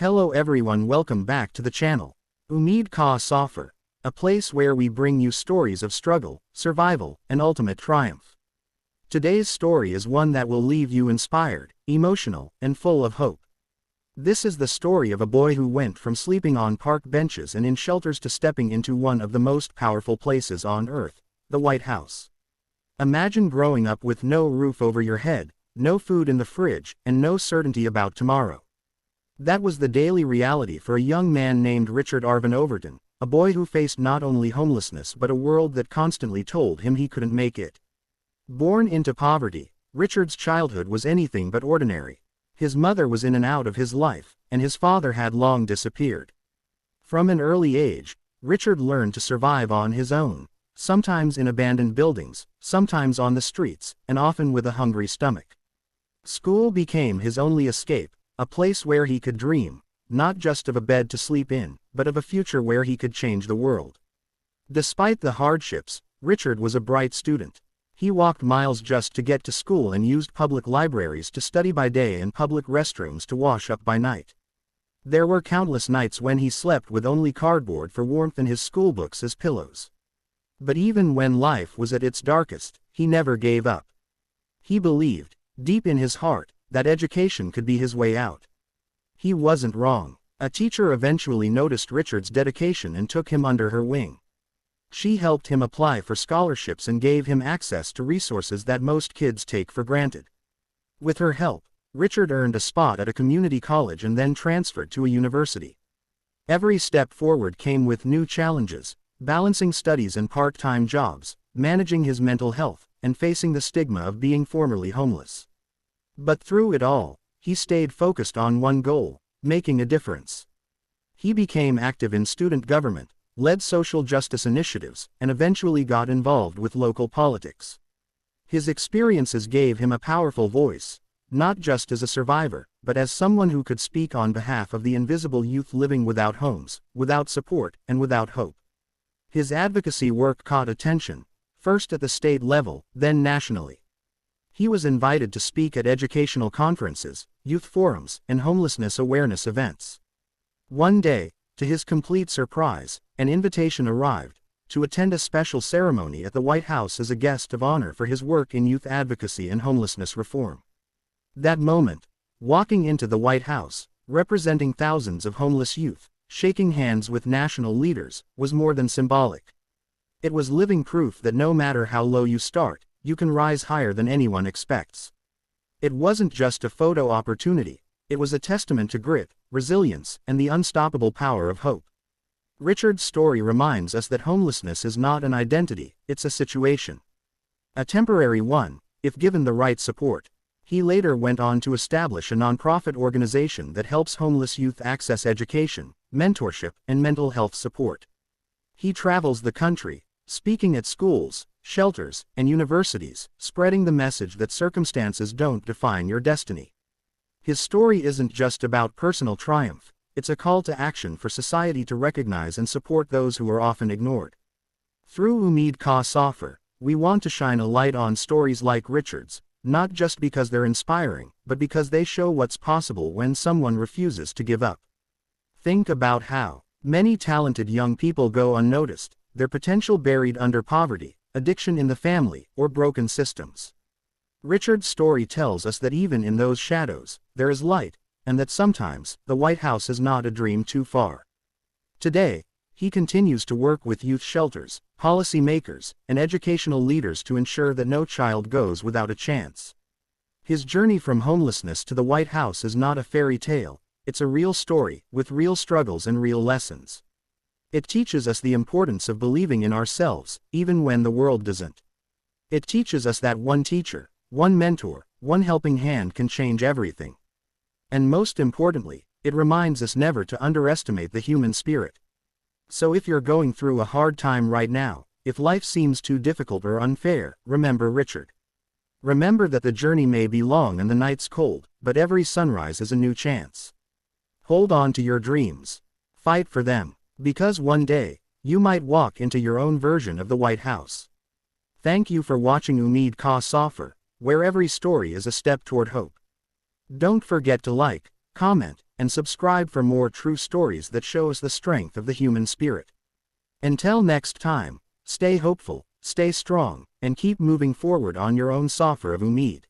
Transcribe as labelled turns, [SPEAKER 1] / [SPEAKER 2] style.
[SPEAKER 1] Hello everyone, welcome back to the channel. Umeed ka Safar, a place where we bring you stories of struggle, survival, and ultimate triumph. Today's story is one that will leave you inspired, emotional, and full of hope. This is the story of a boy who went from sleeping on park benches and in shelters to stepping into one of the most powerful places on earth, the White House. Imagine growing up with no roof over your head, no food in the fridge, and no certainty about tomorrow. That was the daily reality for a young man named Richard Arvin Overton, a boy who faced not only homelessness but a world that constantly told him he couldn't make it. Born into poverty, Richard's childhood was anything but ordinary. His mother was in and out of his life, and his father had long disappeared. From an early age, Richard learned to survive on his own, sometimes in abandoned buildings, sometimes on the streets, and often with a hungry stomach. School became his only escape, a place where he could dream, not just of a bed to sleep in, but of a future where he could change the world. Despite the hardships, Richard was a bright student. He walked miles just to get to school and used public libraries to study by day and public restrooms to wash up by night. There were countless nights when he slept with only cardboard for warmth and his schoolbooks as pillows. But even when life was at its darkest, he never gave up. He believed, deep in his heart, that education could be his way out. He wasn't wrong. A teacher eventually noticed Richard's dedication and took him under her wing. She helped him apply for scholarships and gave him access to resources that most kids take for granted. With her help, Richard earned a spot at a community college and then transferred to a university. Every step forward came with new challenges, balancing studies and part-time jobs, managing his mental health, and facing the stigma of being formerly homeless. But through it all, he stayed focused on one goal: making a difference. He became active in student government, led social justice initiatives, and eventually got involved with local politics. His experiences gave him a powerful voice, not just as a survivor, but as someone who could speak on behalf of the invisible youth living without homes, without support, and without hope. His advocacy work caught attention, first at the state level, then nationally. He was invited to speak at educational conferences, youth forums, and homelessness awareness events. One day, to his complete surprise, an invitation arrived to attend a special ceremony at the White House as a guest of honor for his work in youth advocacy and homelessness reform. That moment, walking into the White House, representing thousands of homeless youth, shaking hands with national leaders, was more than symbolic. It was living proof that no matter how low you start, you can rise higher than anyone expects. It wasn't just a photo opportunity, it was a testament to grit, resilience, and the unstoppable power of hope. Richard's story reminds us that homelessness is not an identity, it's a situation. A temporary one, if given the right support. He later went on to establish a nonprofit organization that helps homeless youth access education, mentorship, and mental health support. He travels the country, speaking at schools, shelters, and universities, spreading the message that circumstances don't define your destiny. His story isn't just about personal triumph, it's a call to action for society to recognize and support those who are often ignored. Through Umeed ka Safar, we want to shine a light on stories like Richard's, not just because they're inspiring, but because they show what's possible when someone refuses to give up. Think about how many talented young people go unnoticed, their potential buried under poverty, addiction in the family, or broken systems. Richard's story tells us that even in those shadows, there is light, and that sometimes, the White House is not a dream too far. Today, he continues to work with youth shelters, policy makers, and educational leaders to ensure that no child goes without a chance. His journey from homelessness to the White House is not a fairy tale, it's a real story, with real struggles and real lessons. It teaches us the importance of believing in ourselves, even when the world doesn't. It teaches us that one teacher, one mentor, one helping hand can change everything. And most importantly, it reminds us never to underestimate the human spirit. So if you're going through a hard time right now, if life seems too difficult or unfair, remember Richard. Remember that the journey may be long and the nights cold, but every sunrise is a new chance. Hold on to your dreams. Fight for them. Because one day, you might walk into your own version of the White House. Thank you for watching Umeed ka Safar, where every story is a step toward hope. Don't forget to like, comment, and subscribe for more true stories that show us the strength of the human spirit. Until next time, stay hopeful, stay strong, and keep moving forward on your own Safar of Umeed.